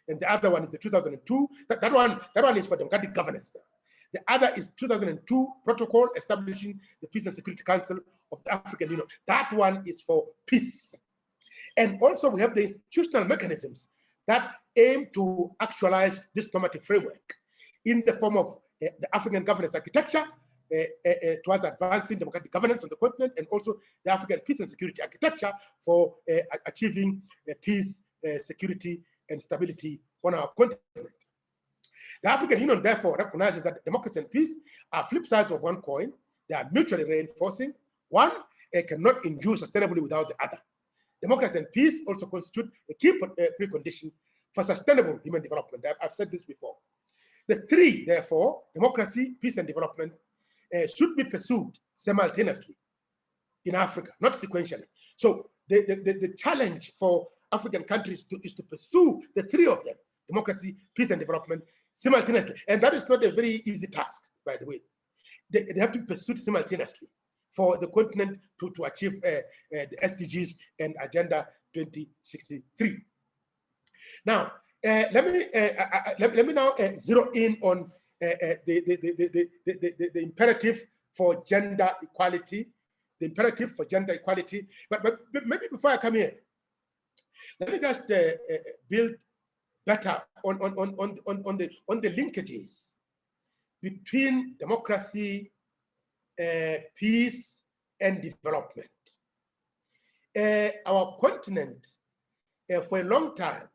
and the other one is the 2002. That one is for democratic governance. The other is 2002 protocol establishing the Peace and Security Council of the African Union. That one is for peace. And also we have the institutional mechanisms that aim to actualize this normative framework in the form of the African governance architecture towards advancing democratic governance on the continent, and also the African peace and security architecture for achieving peace, security, and stability on our continent. The African Union therefore recognizes that democracy and peace are flip sides of one coin. They are mutually reinforcing. One cannot endure sustainably without the other. Democracy and peace also constitute a key precondition for sustainable human development. I've said this before. The three, therefore, democracy, peace, and development, should be pursued simultaneously in Africa, not sequentially. So the challenge for African countries is to pursue the three of them, democracy, peace, and development, simultaneously. And that is not a very easy task, by the way. They have to be pursued simultaneously for the continent to achieve the SDGs and Agenda 2063. Now, let me now zero in on the imperative for gender equality, But maybe before I come here, let me just build better on the linkages between democracy, peace, and development. Our continent, for a long time,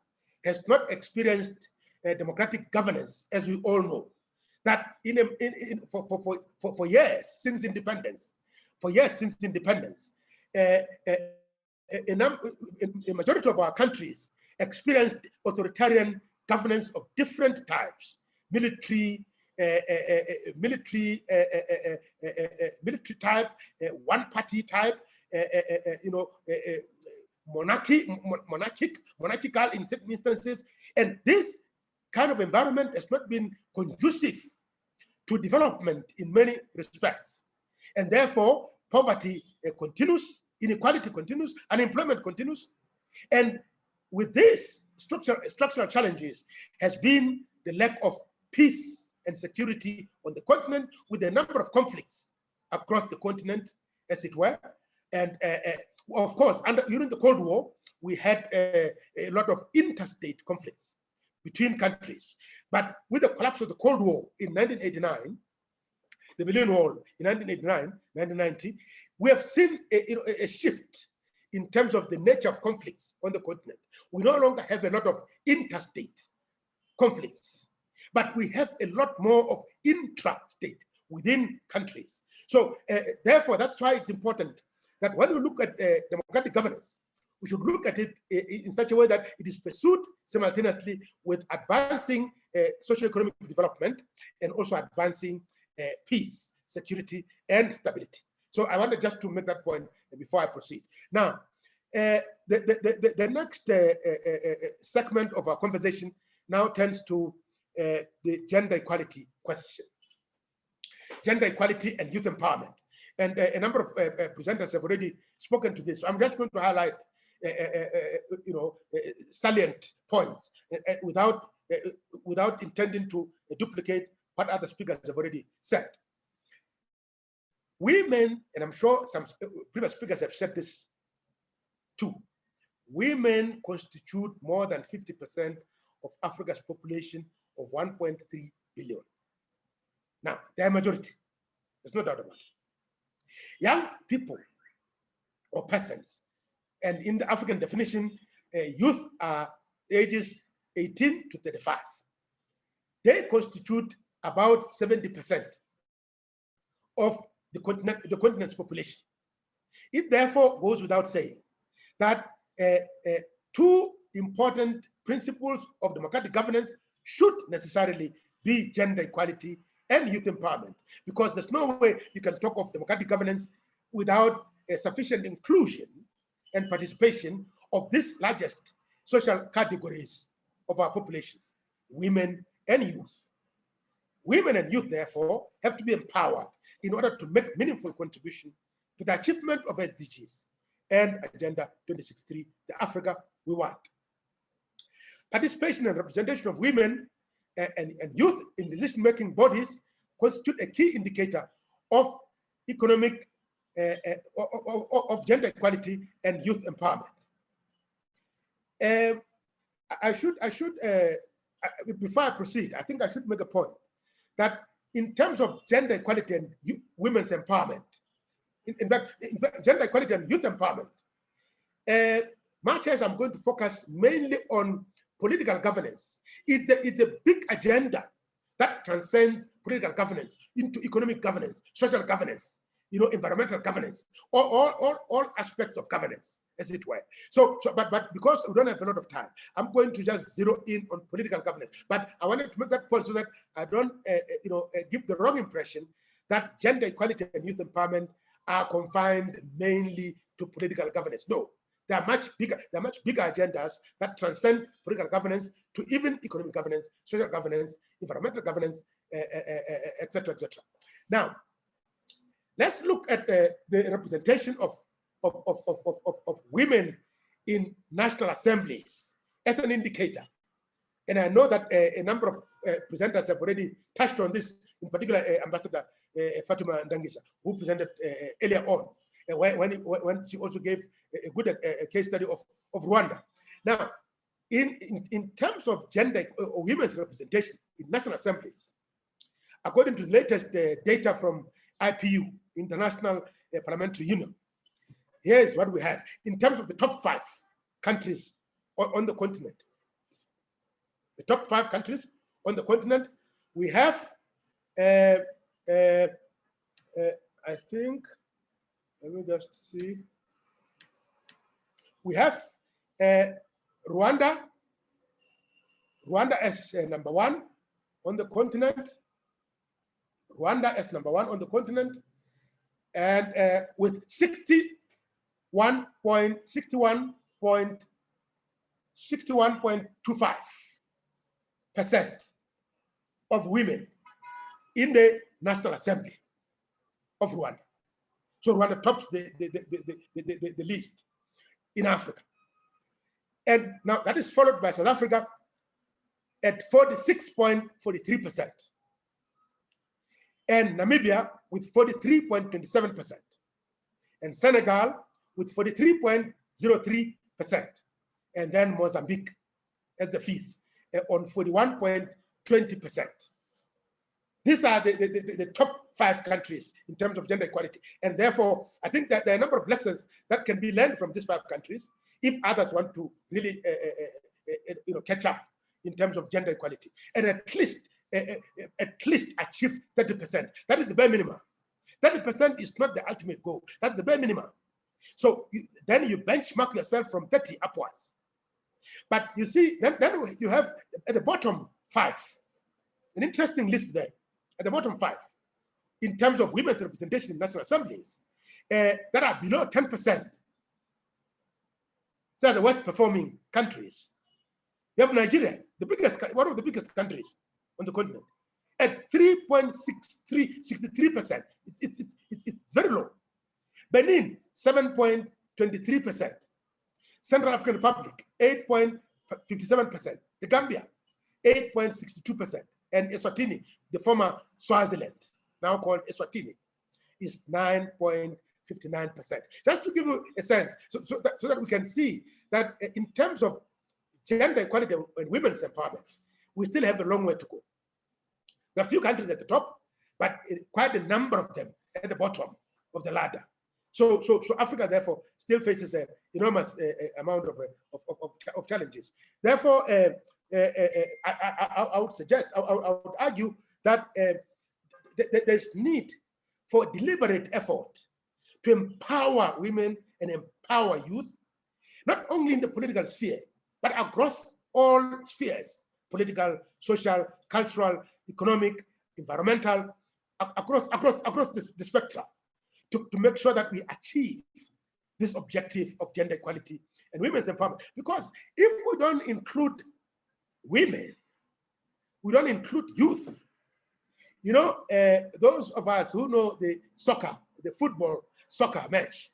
has not experienced democratic governance, as we all know. That for years since independence, a majority of our countries experienced authoritarian governance of different types: military type, one-party type, monarchical in certain instances. And this kind of environment has not been conducive to development in many respects. And therefore, poverty continues, inequality continues, unemployment continues. And with this, structural challenges has been the lack of peace and security on the continent, with a number of conflicts across the continent, as it were. And of course, during the Cold War, we had a lot of interstate conflicts between countries. But with the collapse of the Cold War in 1989, the Berlin Wall in 1990, we have seen a shift in terms of the nature of conflicts on the continent. We no longer have a lot of interstate conflicts, but we have a lot more of intra-state within countries. So therefore, that's why it's important that when we look at democratic governance, we should look at it in such a way that it is pursued simultaneously with advancing socio-economic development and also advancing peace, security, and stability. So I wanted just to make that point before I proceed. Now, the next segment of our conversation now turns to the gender equality question. Gender equality and youth empowerment. And a number of presenters have already spoken to this. So I'm just going to highlight salient points without intending to duplicate what other speakers have already said. Women, and I'm sure some previous speakers have said this too, women constitute more than 50% of Africa's population of 1.3 billion. Now, they're a majority. There's no doubt about it. Young people or persons, and in the African definition, youth are ages 18 to 35. They constitute about 70% of the continent's population. It therefore goes without saying that two important principles of democratic governance should necessarily be gender equality and youth empowerment, because there's no way you can talk of democratic governance without a sufficient inclusion and participation of these largest social categories of our populations, women and youth. Women and youth, therefore, have to be empowered in order to make meaningful contribution to the achievement of SDGs and Agenda 2063, the Africa we want. participation and representation of women and youth in decision-making bodies constitute a key indicator of economic, of gender equality and youth empowerment. Before I proceed, I think I should make a point that in terms of gender equality and women's empowerment, in fact, gender equality and youth empowerment, much as I'm going to focus mainly on political governance, it's a big agenda that transcends political governance into economic governance, social governance, environmental governance, all aspects of governance, as it were. But because we don't have a lot of time, I'm going to just zero in on political governance. But I wanted to make that point so that I don't, give the wrong impression that gender equality and youth empowerment are confined mainly to political governance. No, there are much bigger agendas that transcend political governance to even economic governance, social governance, environmental governance, etc., etc. Now, let's look at the representation of women in national assemblies as an indicator. And I know that a number of presenters have already touched on this, in particular Ambassador Fatima Ndangisha, who presented earlier on, when she also gave a good case study of Rwanda. Now, in terms of gender or women's representation in national assemblies, according to the latest data from IPU, International Parliamentary Union, here's what we have in terms of the top 5 countries on the continent. The top 5 countries on the continent, we have, I think, let me just see. We have Rwanda as number 1 on the continent. Rwanda as number 1 on the continent, and with 61.25% of women in the National Assembly of Rwanda. So Rwanda tops the list in Africa. And now that is followed by South Africa at 46.43%. And Namibia with 43.27%. And Senegal with 43.03%. And then Mozambique as the 5th on 41.20%. These are the top 5 countries in terms of gender equality. And therefore, I think that there are a number of lessons that can be learned from these 5 countries if others want to really catch up in terms of gender equality. And at least achieve 30%. That is the bare minimum. 30% is not the ultimate goal. That's the bare minimum. So then you benchmark yourself from 30 upwards. But you see, then you have at the bottom 5, an interesting list there. At the bottom 5, in terms of women's representation in national assemblies, that are below 10%. They are the worst performing countries. You have Nigeria, one of the biggest countries on the continent, at 3.63%. It's very low. Benin, 7.23%. Central African Republic, 8.57%. The Gambia, 8.62%. And Eswatini, the former Swaziland, now called Eswatini, is 9.59%. Just to give you a sense, so that we can see that in terms of gender equality and women's empowerment, we still have a long way to go. There are a few countries at the top, but quite a number of them at the bottom of the ladder. So Africa, therefore, still faces an enormous amount of challenges. Therefore, I would suggest, I would argue that there's need for deliberate effort to empower women and empower youth, not only in the political sphere, but across all spheres: political, social, cultural, economic, environmental, across the spectrum, to make sure that we achieve this objective of gender equality and women's empowerment. Because if we don't include women, we don't include youth. Those of us who know the football soccer match,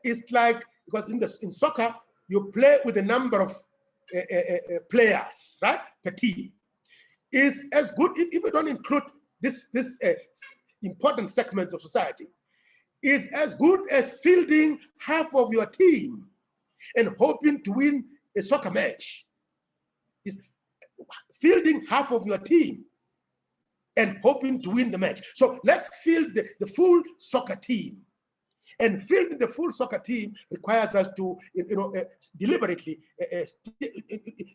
it's like, because in soccer, you play with a number of players, right, per team, is as good, if we don't include this important segments of society, is as good as fielding half of your team and hoping to win a soccer match. Is fielding half of your team and hoping to win the match. So let's field the full soccer team. And fielding the full soccer team requires us to, deliberately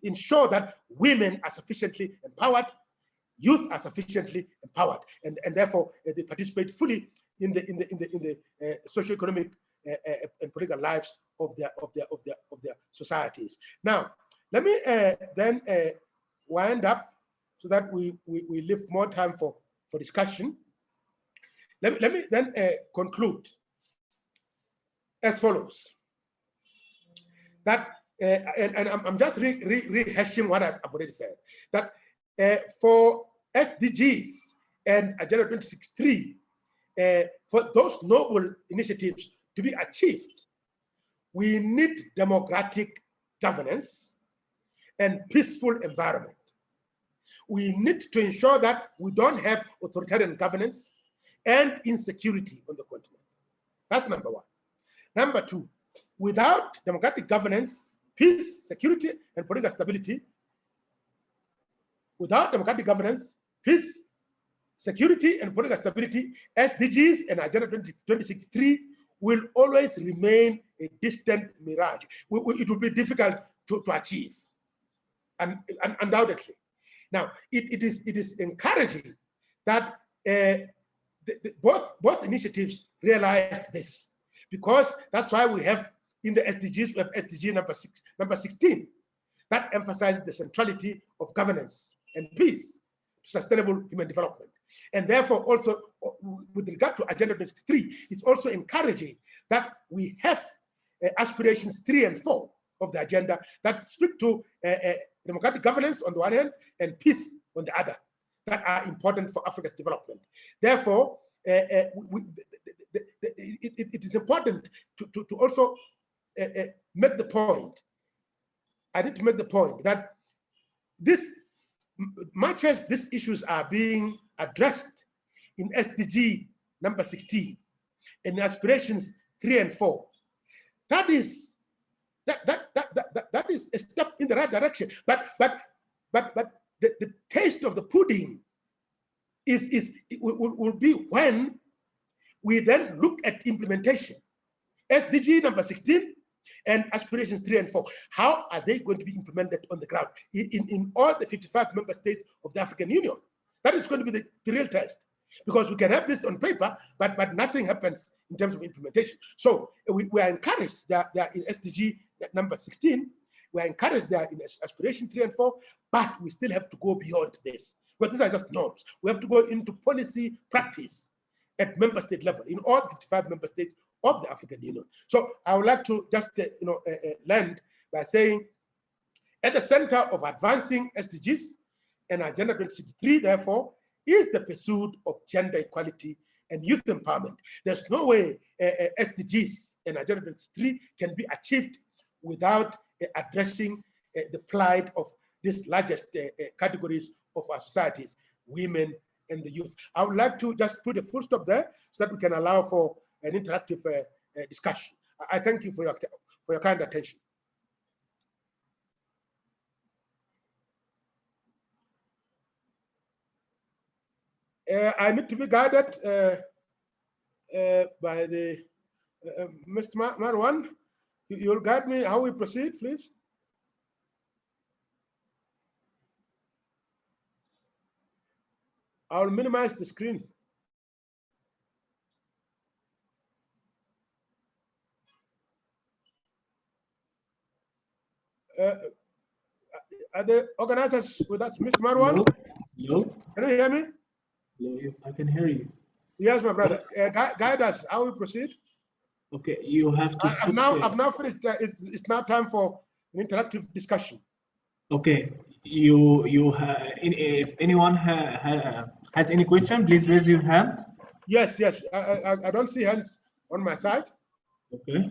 ensure that women are sufficiently empowered, youth are sufficiently empowered, and therefore they participate fully in the socio-economic and political lives of their societies. Now, let me then wind up so that we leave more time for discussion. Let me then conclude as follows. That and I'm just rehashing what I've already said. That for SDGs and Agenda 2063, for those noble initiatives to be achieved, we need democratic governance and peaceful environment. We need to ensure that we don't have authoritarian governance and insecurity on the continent. That's number one. Number two, without democratic governance, peace, security, and political stability, without democratic governance, peace, security, and political stability, SDGs and Agenda 2063 will always remain a distant mirage. It will be difficult to achieve, undoubtedly. Now, it is encouraging that both initiatives realize this, because that's why we have in the SDGs, we have SDG number 16, that emphasizes the centrality of governance and peace to sustainable human development. And therefore, also with regard to Agenda 2063, it's also encouraging that we have aspirations 3 and 4 of the agenda that speak to democratic governance on the one hand and peace on the other, that are important for Africa's development. Therefore, it is important to also make the point. I need to make the point that much as these issues are being addressed in SDG number 16 and aspirations 3 and 4, that is a step in the right direction. But the taste of the pudding will be when we then look at implementation. SDG number 16 and aspirations 3 and 4. How are they going to be implemented on the ground in all the 55 member states of the African Union? That is going to be the real test, because we can have this on paper, but nothing happens in terms of implementation. So we are encouraged that they are in SDG number 16. We are encouraged they are in aspiration 3 and 4, but we still have to go beyond this, because these are just norms. We have to go into policy practice at member state level in all 55 member states of the African Union. So I would like to just land by saying, at the center of advancing SDGs and Agenda 2063, therefore, is the pursuit of gender equality and youth empowerment. There's no way SDGs and Agenda 2063 can be achieved without addressing the plight of these largest categories of our societies, women and the youth. I would like to just put a full stop there so that we can allow for an interactive discussion. I thank you for your kind attention. I need to be guided by the Mr. Marwan. You'll guide me how we proceed, please. I'll minimize the screen. Are the organizers with us, Mr. Marwan? Hello? Can you hear me? Hello, I can hear you. Yes, my brother. Guide us how we proceed. Okay, you have to. I've now finished. It's now time for an interactive discussion. Okay, if anyone has any question, please raise your hand. Yes. I don't see hands on my side. Okay.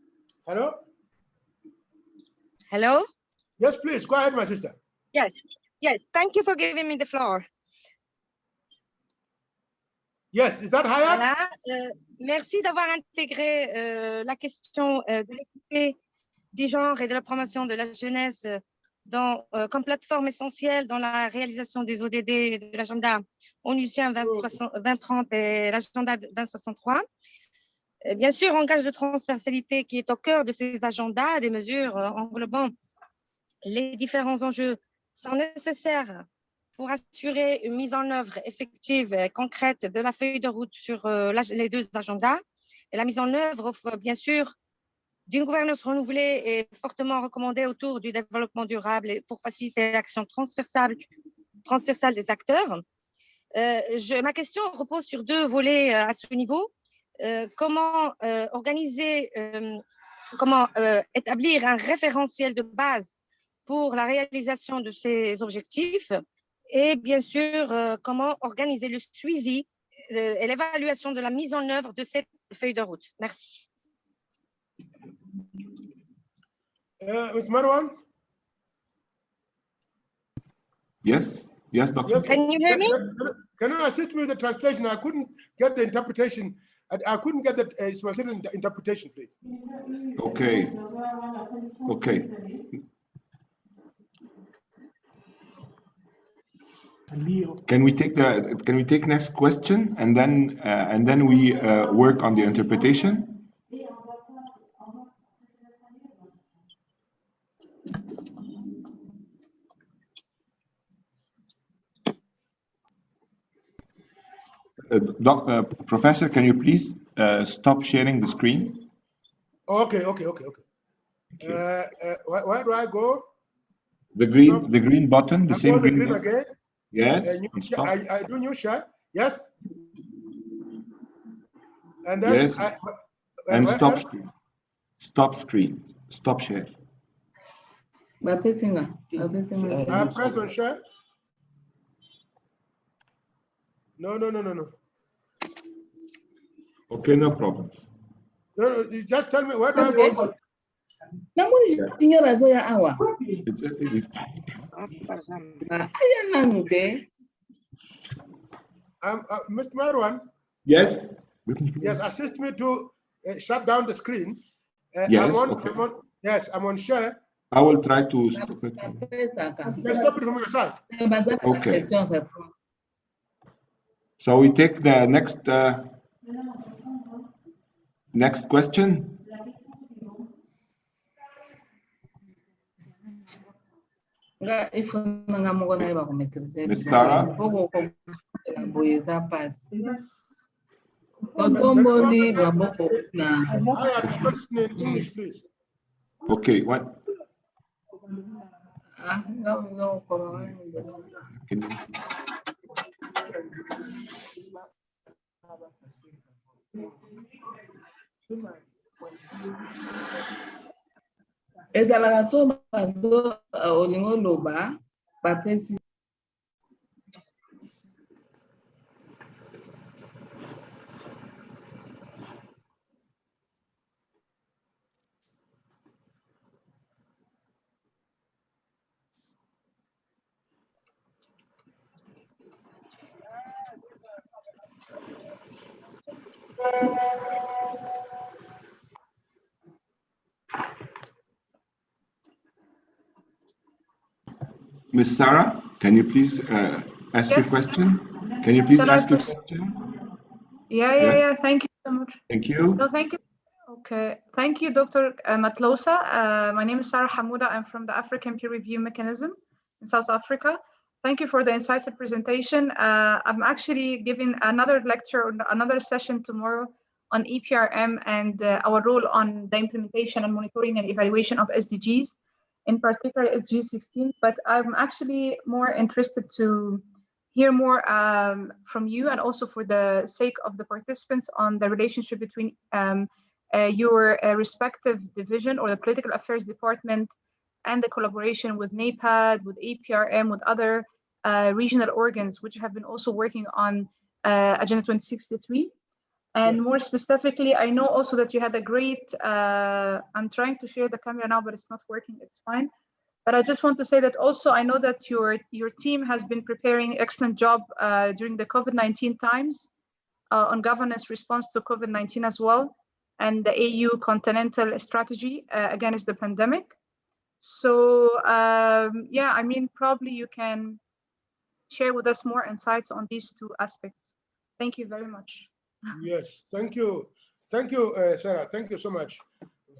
Hello? Hello? Yes, please, go ahead, my sister. Yes, yes. Thank you for giving me the floor. Yes, is that Hayat? Voilà. Merci d'avoir intégré la question de l'équité des genres et de la promotion de la jeunesse comme plateforme essentielle dans la réalisation des ODD de l'agenda onusien 2030 et l'agenda 2063. Bien sûr, en gage de transversalité qui est au cœur de ces agendas, des mesures englobant les différents enjeux sont nécessaires pour assurer une mise en œuvre effective et concrète de la feuille de route sur les deux agendas. Et la mise en œuvre, bien sûr, d'une gouvernance renouvelée et fortement recommandée autour du développement durable et pour faciliter l'action transversale des acteurs. Ma question repose sur deux volets à ce niveau. Comment établir un référentiel de base pour la réalisation de ces objectifs et bien sûr, comment organiser le suivi et l'évaluation de la mise en œuvre de cette feuille de route. Merci. Mr. Marwan? Yes, Doctor. Yes. Can you hear me? Can you assist me with the translation? I couldn't get the interpretation. I couldn't get the simultaneous interpretation, please. Okay. Can we take next question and then we work on the interpretation? Professor, can you please stop sharing the screen? Okay. Where do I go? The green button, the same green button. Again. Yes. I do new share. Yes. And then yes. And stop screen. Stop screen. Stop share. I press on share. No. Okay, no problem. No, you just tell me where do I go? Mr. Marwan? Yes. Yes, assist me to shut down the screen. Yes, I'm on share. I will try to stop it. Just stop it from your side. Okay. So we take the next question. Ms. Sarah? English, please. Okay, what? Can you... Ms. Sarah, can you please ask your question? Can you please ask your question? Yeah. Thank you so much. Thank you. No, thank you. Okay. Thank you, Dr. Matlosa. My name is Sarah Hamouda. I'm from the African Peer Review Mechanism in South Africa. Thank you for the insightful presentation. I'm actually giving another lecture, another session tomorrow on EPRM and our role on the implementation and monitoring and evaluation of SDGs, in particular SDG 16. But I'm actually more interested to hear more from you, and also for the sake of the participants, on the relationship between your respective division or the political affairs department and the collaboration with NAPAD, with APRM, with other regional organs which have been also working on Agenda 2063. And Yes. more specifically, I know also that you had a great, I'm trying to share the camera now, but it's not working, it's fine. But I just want to say that also, I know that your team has been preparing excellent job during the COVID-19 times on governance response to COVID-19 as well, and the AU continental strategy against the pandemic. So yeah, I mean, probably you can share with us more insights on these two aspects. Thank you very much. Yes, thank you. Thank you, Sarah. Thank you so much.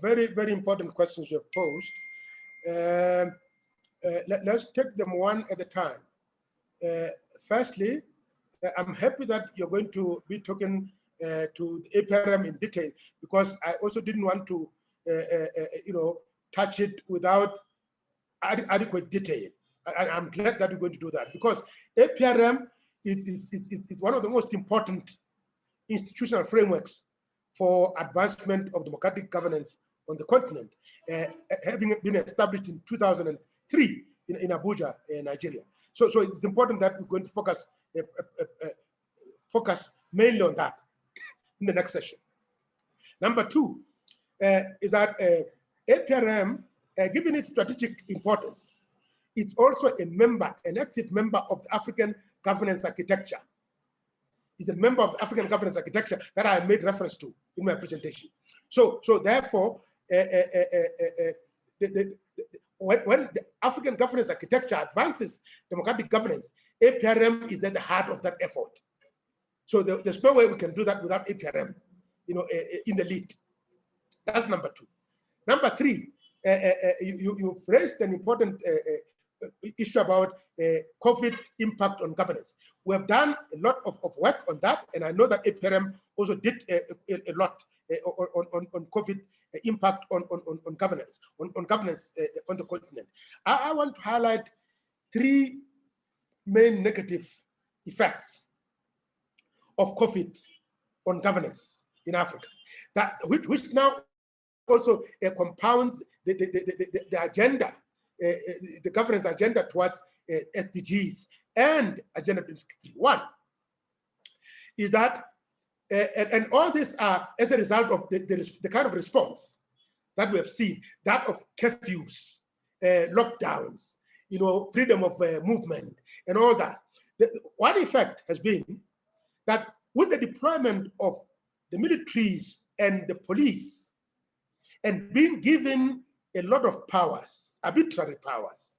Very, very important questions you have posed. Let's take them one at a time. Firstly, I'm happy that you're going to be talking to the APRM in detail, because I also didn't want to, touch it without adequate detail. I'm glad that you're going to do that, because APRM is one of the most important institutional frameworks for advancement of democratic governance on the continent, having been established in 2003 in Abuja, Nigeria. So it's important that we're going to focus mainly on that in the next session. Number two is that APRM, given its strategic importance, it's also an active member of the African governance architecture. Is a member of the African governance architecture that I made reference to in my presentation. So therefore, when the African governance architecture advances democratic governance, APRM is at the heart of that effort. So there's no way we can do that without APRM, in the lead. That's number two. Number three, you've raised an important issue about COVID impact on governance. We have done a lot of work on that, and I know that APRM also did a lot on COVID impact on governance, on governance on the continent. I want to highlight three main negative effects of COVID on governance in Africa, which now also compounds the agenda, the governance agenda towards SDGs and Agenda 2061, is that, and all these are as a result of the kind of response that we have seen, that of curfews, lockdowns, freedom of movement, and all that. One effect has been that with the deployment of the militaries and the police, and being given a lot of powers, arbitrary powers,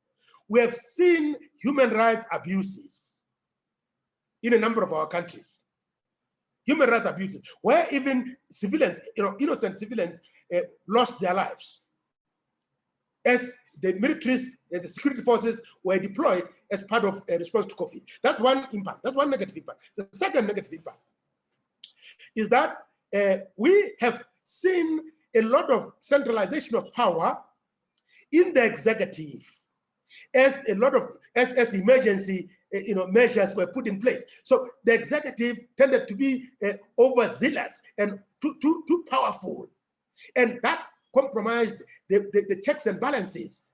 we have seen human rights abuses in a number of our countries. Human rights abuses, where even civilians, innocent civilians, lost their lives as the militaries and the security forces were deployed as part of a response to COVID. That's one impact. That's one negative impact. The second negative impact is that we have seen a lot of centralization of power in the executive as a lot of as emergency measures were put in place. So the executive tended to be overzealous and too powerful, and that compromised the checks and balances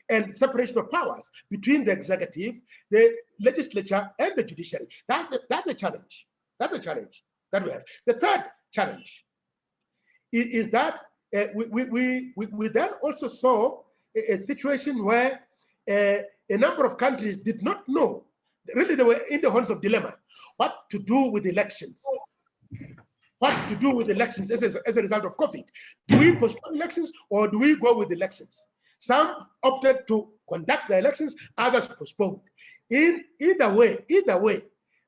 and separation of powers between the executive, the legislature, and the judiciary. That's a challenge. That's a challenge that we have. The third challenge is that we then also saw a situation where a number of countries did not know, really they were in the horns of dilemma, what to do with elections. What to do with elections as a result of COVID. Do we postpone elections or do we go with elections? Some opted to conduct the elections, others postponed. In either way,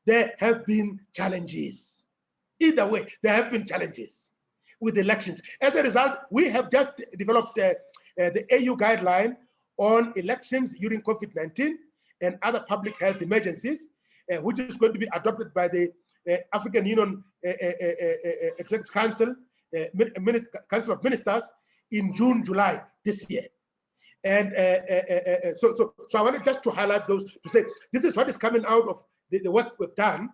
there have been challenges. Either way, there have been challenges with elections. As a result, we have just developed the AU guideline on elections during COVID-19 and other public health emergencies, which is going to be adopted by the African Union Executive Council, Council of Ministers in June, July this year. And so I wanted just to highlight those, to say this is what is coming out of the work we've done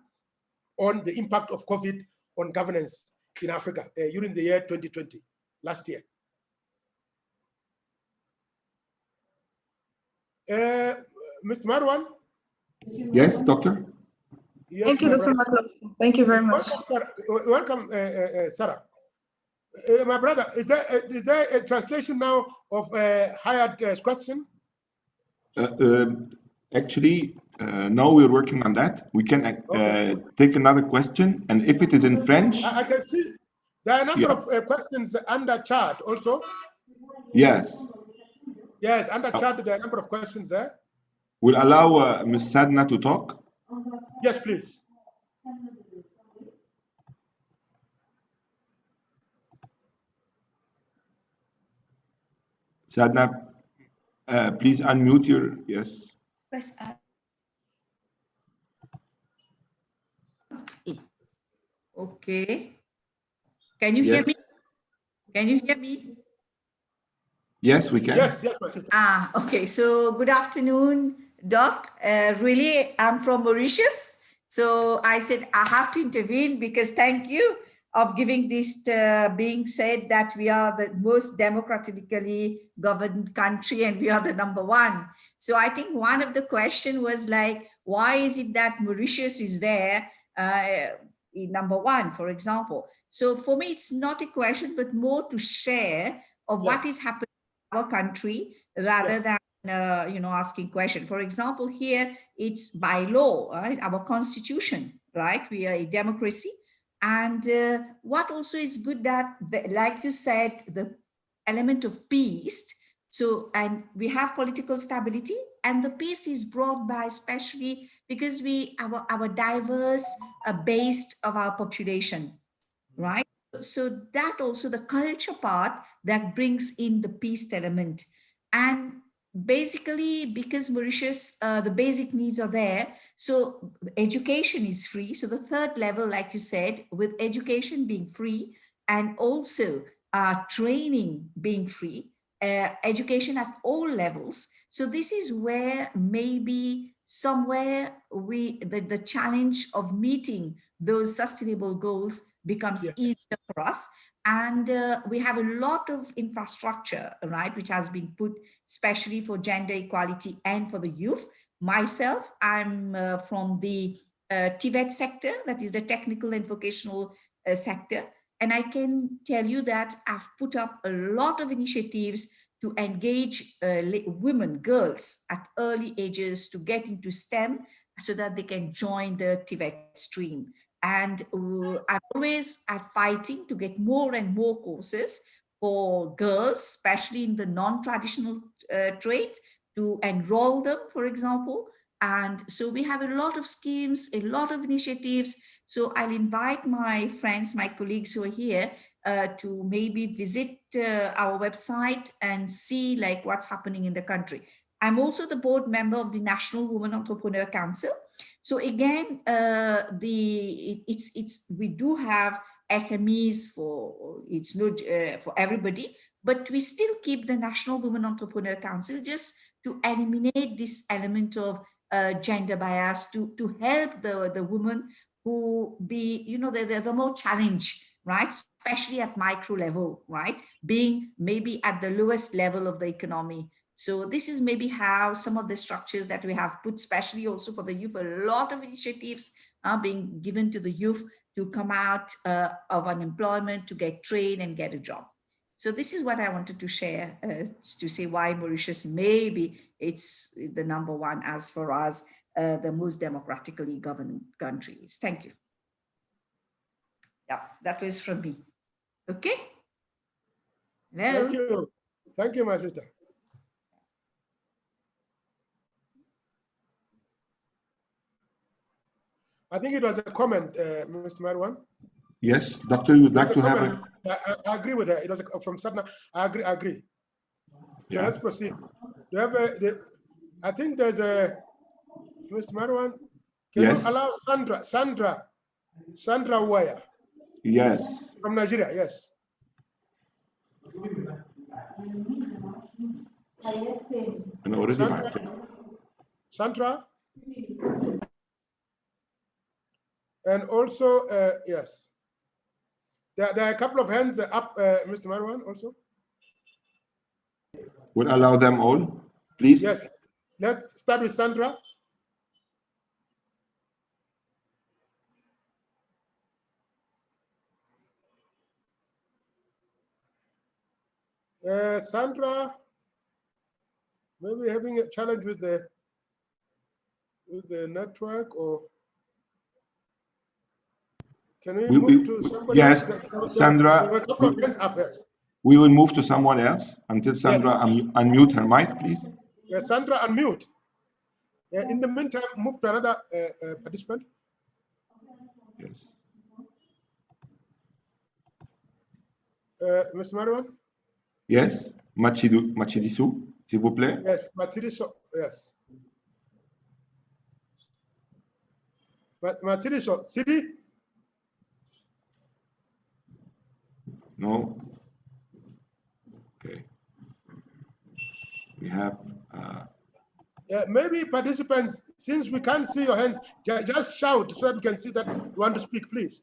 on the impact of COVID on governance in Africa during the year 2020, last year. Mr. Marwan? Yes, Doctor? Yes, Thank you, my Dr. brother. Matlosa. Thank you very much. Welcome, Sarah. Welcome, Sarah. My brother, is there a translation now of Hayat's question? Actually, now we're working on that. We can take another question, and if it is in French, I can see there are a number yeah. of questions under chat also. Yes, Yes, under chat there are a number of questions there. we'll allow Ms. Sadna to talk. Yes, please. Sadna, please unmute your, yes. Press Okay. Can you hear Yes. me? Can you hear me? Yes, we can. Yes, my sister. Okay. So good afternoon, Doc. Really, I'm from Mauritius. So I said I have to intervene because thank you of giving this being said that we are the most democratically governed country and we are the #1. So I think one of the question was like, why is it that Mauritius is there in #1, for example? So for me, it's not a question, but more to share of what is happening in our country rather than asking question. For example, here it's by law, right? Our constitution, right? We are a democracy. And what also is good that, like you said, the element of peace. So, and we have political stability, and the peace is brought by especially because our diverse base of our population, right? So that also the culture part that brings in the peace element. And basically because Mauritius, the basic needs are there. So education is free. So the third level, like you said, with education being free and also training being free, education at all levels. So this is where maybe somewhere the challenge of meeting those sustainable goals becomes easier for us. And we have a lot of infrastructure, right, which has been put especially for gender equality and for the youth. Myself, I'm from the TVET sector, that is the technical and vocational sector. And I can tell you that I've put up a lot of initiatives to engage women, girls at early ages to get into STEM so that they can join the TVET stream. And I'm always fighting to get more and more courses for girls, especially in the non-traditional trade, to enroll them, for example. And so we have a lot of schemes, a lot of initiatives. So I'll invite my friends, my colleagues who are here to maybe visit our website and see like what's happening in the country. I'm also the board member of the National Women Entrepreneur Council. So again, we do have SMEs for for everybody, but we still keep the National Women Entrepreneur Council just to eliminate this element of gender bias, to help the women who be, they're the more challenged, right? Especially at micro level, right? Being maybe at the lowest level of the economy. So this is maybe how some of the structures that we have put, especially also for the youth, a lot of initiatives are being given to the youth to come out of unemployment, to get trained and get a job. So this is what I wanted to share to say why Mauritius, maybe it's the #1 as for us, the most democratically governed countries. Thank you. Yeah, that was from me. Okay. Hello. Thank you. Thank you, my sister. I think it was a comment, Mr. Marwan. Yes, Doctor, you would like to have a... I agree with her. It was from Sadna. I agree. So let's proceed. Do you have I think there's a, Mr. Marwan, can you allow Sandra Waya? Yes. From Nigeria, yes. Sandra? And also, yes. There are a couple of hands up, Mr. Marwan, also. We'll allow them all, please. Yes. Let's start with Sandra. Sandra, maybe having a challenge with the network, or can we move to somebody yes, else? Sandra, there were a couple of hands up, yes. we will move to someone else until Sandra Yes. unmute her mic, please. Sandra, unmute. In the meantime, move to another participant. Yes. Mr. Marwan? Yes, Machidisu, s'il vous plaît. Yes, Matsiriso, yes. Matsiriso, Siri? No. Okay. We have. Maybe participants, since we can't see your hands, just shout so that we can see that you want to speak, please.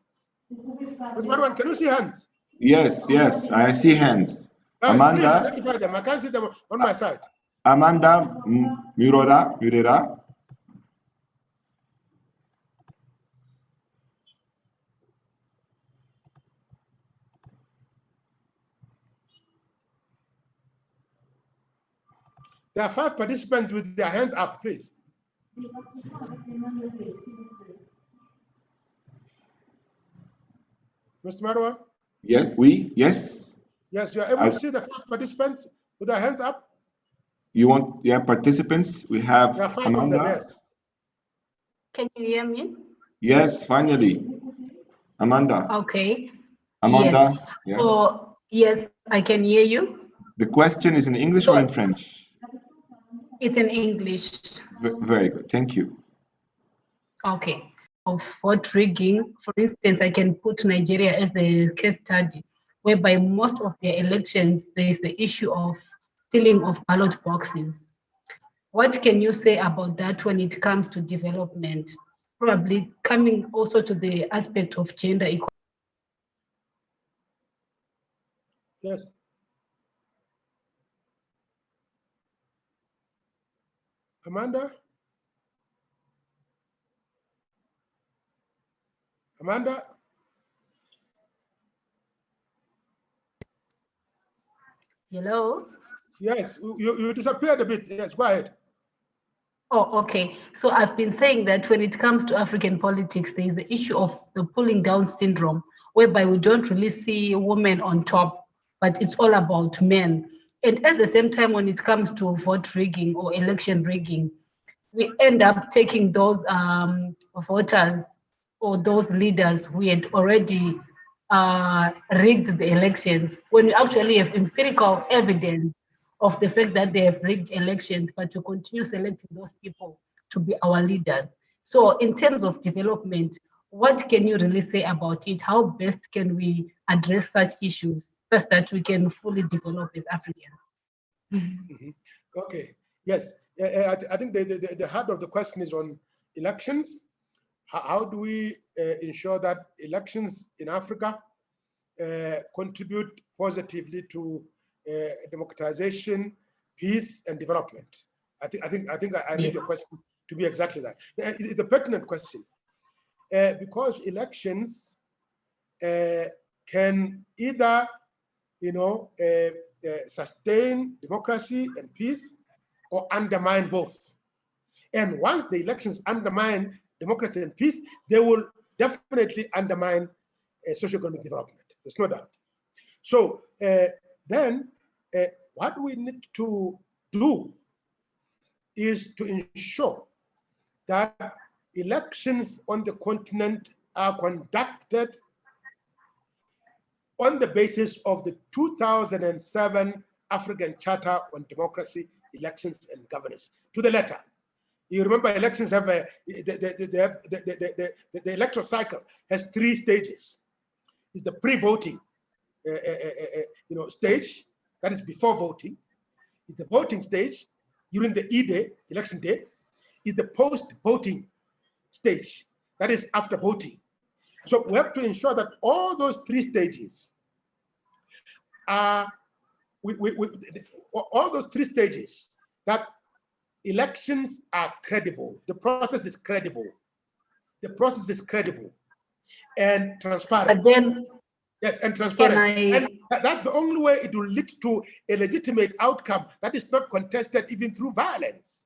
Mr. Marwan, can you see hands? Yes, yes, I see hands. Please Amanda. identify them. I can't see them on my side. Amanda Murera. There are 5 participants with their hands up, please. Mr. Marwan? Yes, yes. Yes, you are able to see the 5 participants with their hands up? You want, participants? We have There are 5 Amanda. of them, yes. Can you hear me? Yes, finally. Amanda. Okay. Amanda. Yes. Yeah. Oh, yes, I can hear you. The question is in English or in French? It's in English. Very good. Thank you. Okay. Of vote rigging, for instance, I can put Nigeria as a case study, whereby most of the elections, there is the issue of stealing of ballot boxes. What can you say about that when it comes to development? Probably coming also to the aspect of gender equality. Yes. Amanda? Amanda? Hello? Yes, you disappeared a bit. Yes, go ahead. Oh, okay. So I've been saying that when it comes to African politics, there is the issue of the pulling down syndrome, whereby we don't really see women on top, but it's all about men. And at the same time, when it comes to vote rigging or election rigging, we end up taking those voters or those leaders who had already rigged the elections, when we actually have empirical evidence of the fact that they have rigged elections, but to continue selecting those people to be our leaders. So in terms of development, what can you really say about it? How best can we address such issues such that we can fully develop as Africans? Mm-hmm. Okay, yes. I think the heart of the question is on elections. How do we ensure that elections in Africa contribute positively to democratization, peace, and development? I think I need your question to be exactly that. It's a pertinent question because elections can either, sustain democracy and peace, or undermine both. And once the elections undermine democracy and peace, they will definitely undermine socioeconomic development. There's no doubt. So then what we need to do is to ensure that elections on the continent are conducted on the basis of the 2007 African Charter on Democracy, Elections, and Governance, to the letter. You remember elections have the electoral cycle has 3 stages. It's the pre-voting stage, that is before voting. It's the voting stage during the E-Day, election day. It's the post-voting stage, that is after voting. So we have to ensure that all those 3 stages are, all those 3 stages, that elections are credible, the process is credible, and transparent. But then, Yes, and transparent. Can And that's the only way it will lead to a legitimate outcome that is not contested even through violence.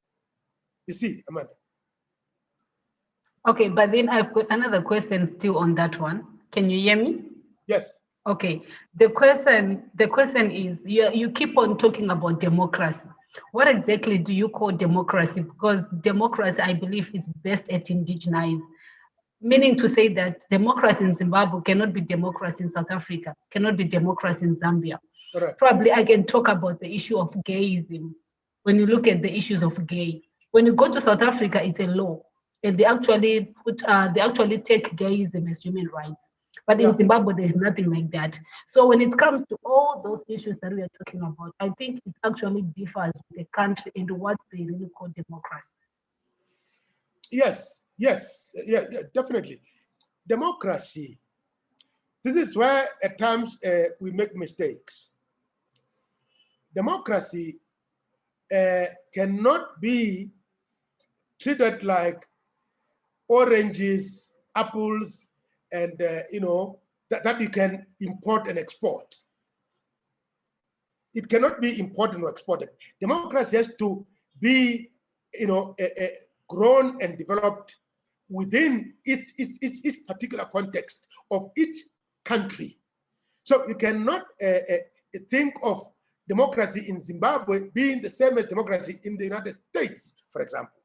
You see, Amanda. Okay, but then I've got another question still on that one. Can you hear me? Yes. Okay. The question is, you keep on talking about democracy. What exactly do you call democracy? Because democracy, I believe, is best at indigenized, meaning to say that democracy in Zimbabwe cannot be democracy in South Africa, cannot be democracy in Zambia. Correct. Probably I can talk about the issue of gayism. When you look at the issues of gay, when you go to South Africa, it's a law, and they actually take gayism as human rights. But in Zimbabwe, there's nothing like that. So when it comes to all those issues that we are talking about, I think it actually differs with the country and what they really call democracy. Yes, definitely. Democracy. This is where at times we make mistakes. Democracy cannot be treated like oranges, apples, and that you can import and export. It cannot be imported or exported. Democracy has to be, grown and developed within each particular context of each country. So you cannot think of democracy in Zimbabwe being the same as democracy in the United States, for example,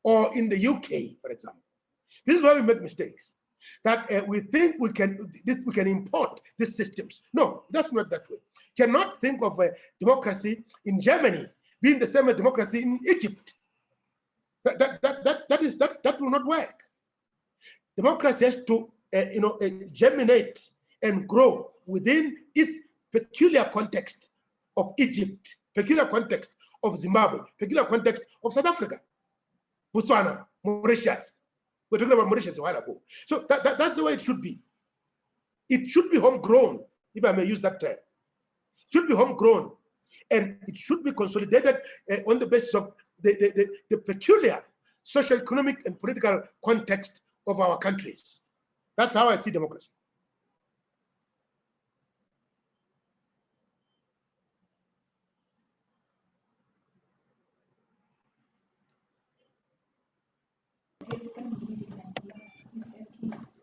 or in the UK, for example. This is why we make mistakes. That we think we can import these systems. No, it doesn't work that way. You cannot think of a democracy in Germany being the same as democracy in Egypt. That will not work. Democracy has to germinate and grow within its peculiar context of Egypt, peculiar context of Zimbabwe, peculiar context of South Africa, Botswana, Mauritius. We're talking about Mauritius a while ago. So that's the way it should be. It should be homegrown, if I may use that term. It should be homegrown, and it should be consolidated on the basis of the peculiar socio-economic and political context of our countries. That's how I see democracy.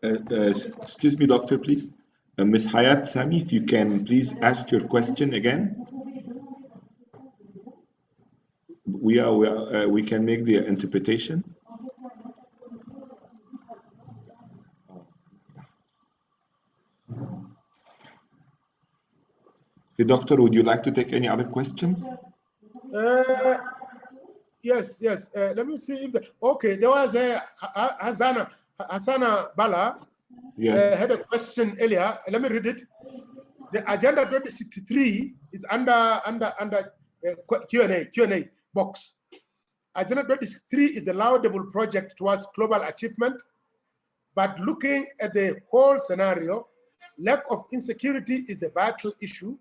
Excuse me, doctor, please. Ms. Hayat Sami, if you can please ask your question again. We can make the interpretation. The doctor, would you like to take any other questions? Yes. Let me see if there was a Hasana Bala. Yes. Had a question earlier. Let me read it. The agenda 2063 is under Q&A box. Agenda 2063 is a laudable project towards global achievement, but looking at the whole scenario, lack of insecurity is a vital issue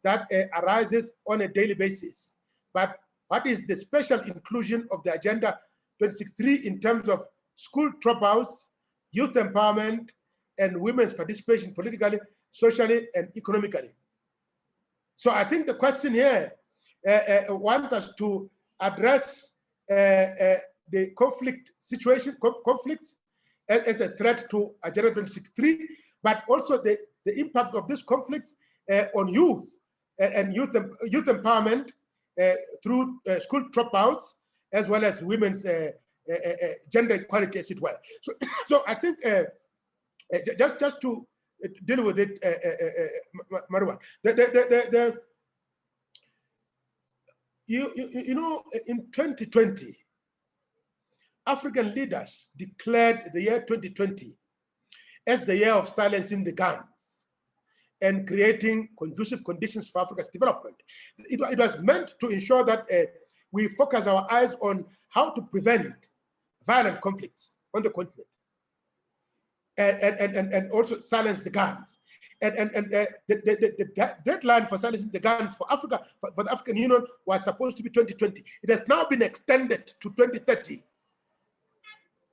that arises on a daily basis. But what is the special inclusion of the Agenda 2063 in terms of school dropouts, youth empowerment, and women's participation politically, socially, and economically? So I think the question here wants us to address the conflicts as a threat to Agenda 2063, but also the impact of this conflicts on youth and youth empowerment through school dropouts, as well as women's gender equality, as it were. So I think just to deal with it, Marwan, in 2020, African leaders declared the year 2020 as the year of silencing the guns and creating conducive conditions for Africa's development. It was meant to ensure that we focus our eyes on how to prevent violent conflicts on the continent and also silence the guns. And the deadline for silencing the guns for Africa, for the African Union, was supposed to be 2020. It has now been extended to 2030 to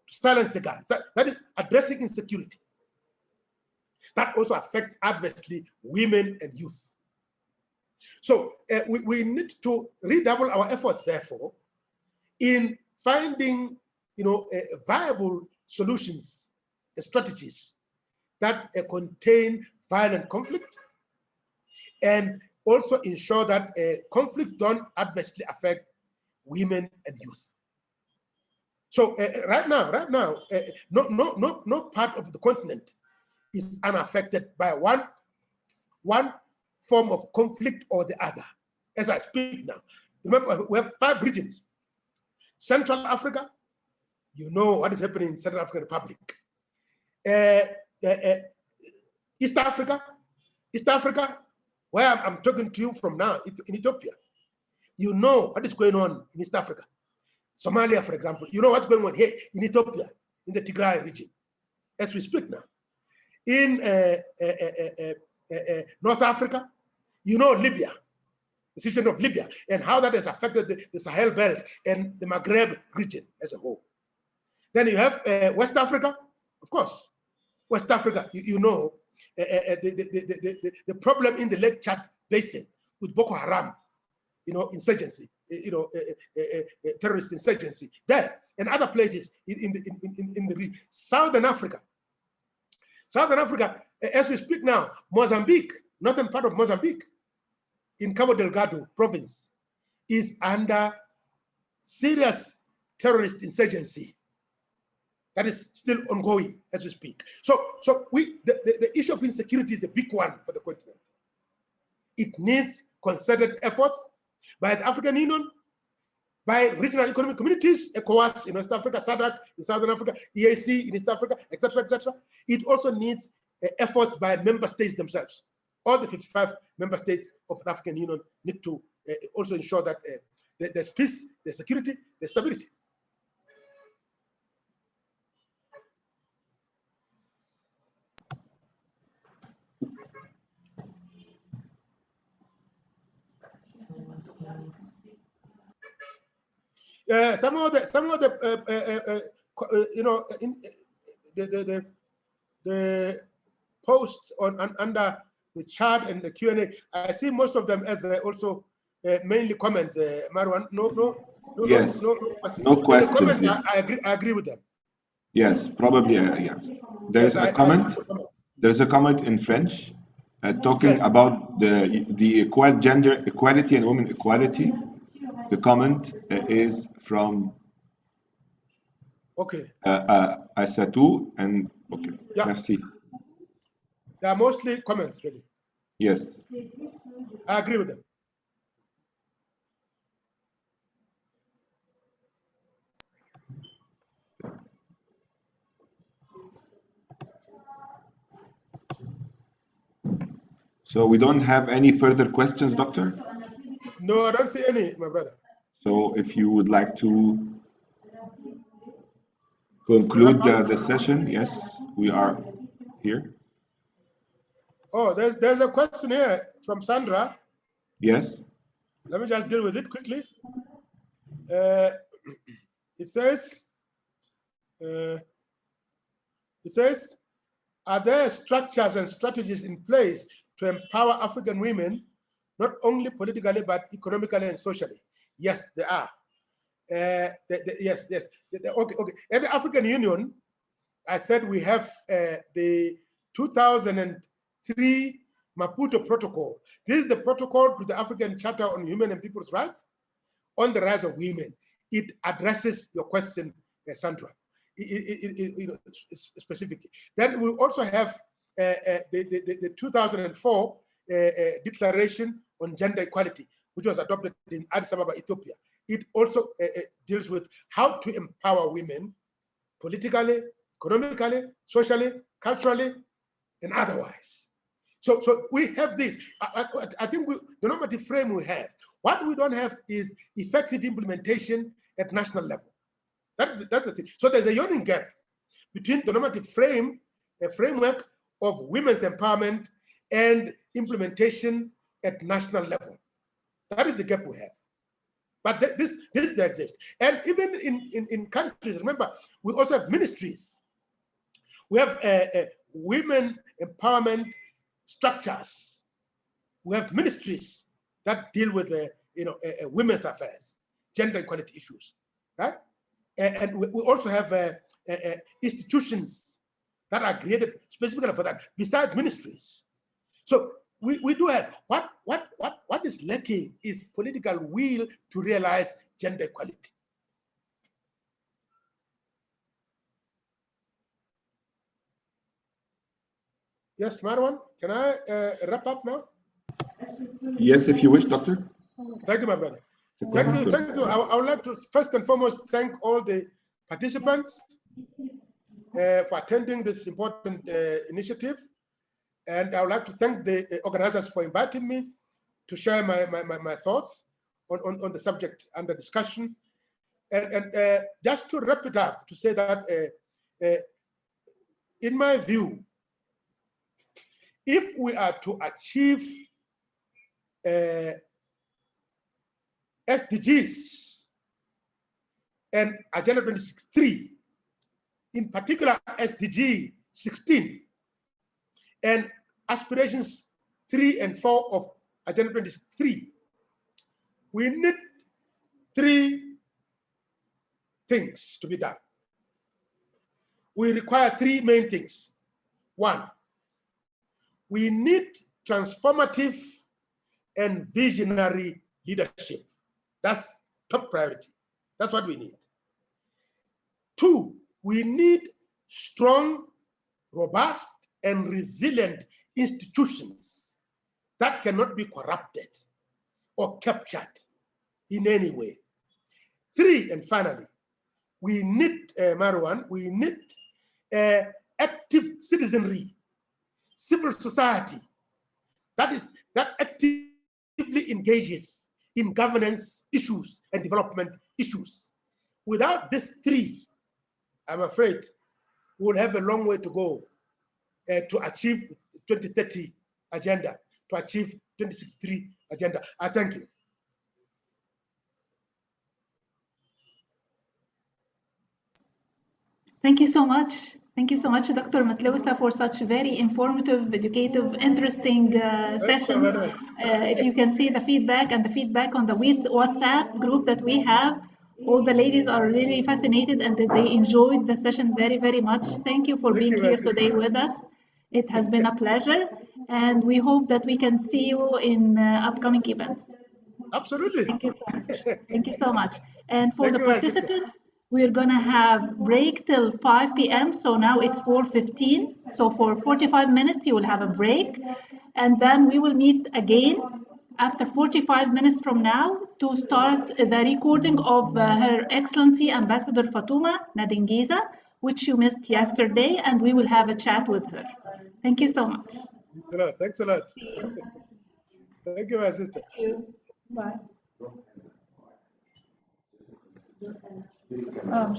silence the guns. That is addressing insecurity. that also affects adversely women and youth. So we need to redouble our efforts, therefore, in finding, viable solutions and strategies that contain violent conflict, and also ensure that conflicts don't adversely affect women and youth. So right now, no part of the continent is unaffected by one form of conflict or the other. As I speak now, remember we have 5 regions. Central Africa, you know what is happening in Central African Republic. East Africa, where I'm talking to you from now, in Ethiopia, you know what is going on in East Africa. Somalia, for example, you know what's going on here in Ethiopia, in the Tigray region, as we speak now. In North Africa, you know Libya, the situation of Libya, and how that has affected the Sahel belt and the Maghreb region as a whole. Then you have West Africa, of course. West Africa, you know, the problem in the Lake Chad Basin with Boko Haram, insurgency, terrorist insurgency there, and other places in the region. Southern Africa, as we speak now, Mozambique, northern part of Mozambique, in Cabo Delgado province, is under serious terrorist insurgency that is still ongoing as we speak. So the issue of insecurity is a big one for the continent. It needs concerted efforts by the African Union, by regional economic communities, ECOWAS in West Africa, SADC in Southern Africa, EAC in East Africa, etc., etc. It also needs efforts by member states themselves. All the 55 member states of the African Union need to also ensure that there's peace, there's security, there's stability. Some of the the posts under the chat and the Q&A, I see most of them as also mainly comments. Marwan, no questions. Comments, yeah. I agree with them. Yes, probably. Yes. There's a comment. There's a comment in French talking about the gender equality and women equality. The comment is from Asatou, and yeah. Merci. They are mostly comments, really. Yes. I agree with them. So we don't have any further questions, Doctor? No, I don't see any, my brother. So if you would like to conclude the session, yes, we are here. Oh, there's a question here from Sandra. Yes. Let me just deal with it quickly. It says, are there structures and strategies in place to empower African women, not only politically, but economically and socially? Yes, there are. Yes. Okay. At the African Union, I said we have the 2003 Maputo Protocol. This is the protocol to the African Charter on Human and People's Rights on the rights of women. It addresses your question, Sandra, specifically. Then we also have the 2004 Declaration on Gender Equality, which was adopted in Addis Ababa, Ethiopia. It also deals with how to empower women politically, economically, socially, culturally, and otherwise. So we have this. I think the normative frame we have. What we don't have is effective implementation at national level. That's the thing. So there's a yawning gap between the normative framework of women's empowerment and implementation at national level. That is the gap we have. But this exists. And even in countries, remember, we also have ministries. We have women empowerment structures. We have ministries that deal with women's affairs, gender equality issues, right? And we also have institutions that are created specifically for that, besides ministries. So we do have what is lacking is political will to realize gender equality. Yes, Marwan, can I wrap up now? Yes, if you wish, Doctor. Thank you, my brother. Thank you. I would like to first and foremost thank all the participants for attending this important initiative. And I would like to thank the organizers for inviting me to share my thoughts on the subject under discussion. And just to wrap it up, to say that in my view, if we are to achieve SDGs and Agenda 2063, in particular SDG 16, and aspirations 3 and 4 of Agenda 2063, we need 3 things to be done. We require 3 main things. 1, we need transformative and visionary leadership. That's top priority. That's what we need. 2, we need strong, robust, and resilient institutions that cannot be corrupted or captured in any way. 3, and finally, we need, Marwan, we need active citizenry, civil society that actively engages in governance issues and development issues. Without these 3, I'm afraid we'll have a long way to go to achieve 2030 agenda, to achieve 2063 agenda. I thank you. Thank you so much. Thank you so much, Dr. Matlosa, for such very informative, educative, interesting session. If you can see the feedback on the WhatsApp group that we have, all the ladies are really fascinated and they enjoyed the session very, very much. Thank you for being here today with us. It has been a pleasure, and we hope that we can see you in upcoming events. Absolutely. Thank you so much. Thank you so much. And for the participants, we're going to have break till 5 p.m. So now it's 4:15. So for 45 minutes, you will have a break. And then we will meet again after 45 minutes from now to start the recording of Her Excellency Ambassador Fatuma Nadingiza, which you missed yesterday, and we will have a chat with her. Thank you so much. Thanks a lot. Thanks a lot. Thank you, my sister. Thank you. Bye. Oh,